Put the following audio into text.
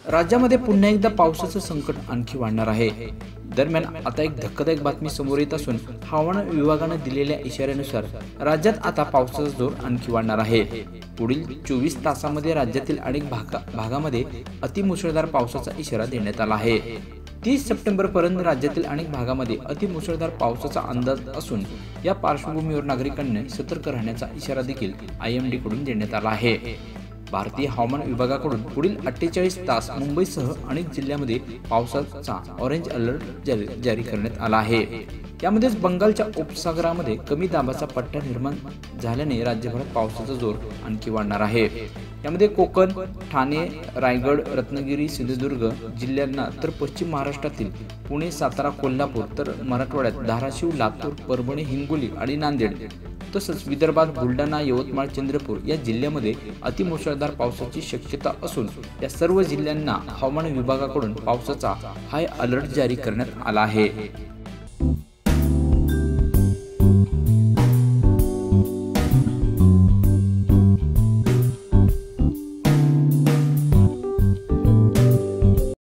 राज्यामध्ये पुन्हा एकदा पावसाचं संकट आणखी वाढणार आहे। दरम्यान आता एक धक्कादायक बातमी समोर येत असून हवामान विभागाने दिलेल्या इशाऱ्यानुसार राज्यात आता पावसाचा जोर आणखी वाढणार आहे। पुढील 24 तासांमध्ये राज्यातील अनेक भागामध्ये अतिमुसळधार पावसाचा इशारा देण्यात आला आहे। 30 सप्टेंबर पर्यंत राज्यातील अनेक भागामध्ये अतिमुसळधार पावसाचा अंदाज असून या पार्श्वभूमीवर नागरिकांनी सतर्क राहण्याचा इशारा देखील IMD कडून देण्यात आला आहे। भारतीय हवामान विभागाकडून पुढील 48 तास मुंबईसह अनेक जिल्ह्यांमध्ये पावसाचा ऑरेंज अलर्ट जारी करण्यात आला आहे। यामध्येच बंगालच्या उपसागरामध्ये कमी दाबाचा पट्टा निर्माण झाल्याने राज्यभरात पावसाचा जोर आणखी वाढणार आहे। यामध्ये कोकण, ठाणे, रायगड, रत्नागिरी, सिंधुदुर्ग जिल्ह्यांना तर पश्चिम महाराष्ट्रातील पुणे, सातारा, कोल्हापूर तर मराठवाड्यात धाराशिव, लातूर, परभणी, हिंगोली आणि नांदेड तसंच विदर्भात बुलढाणा, यवतमाळ, चंद्रपूर या जिल्ह्यामध्ये अतिमुसळधार पावसाची शक्यता असून या सर्व जिल्ह्यांना हवामान विभागाकडून पावसाचा हाय अलर्ट जारी करण्यात आला आहे।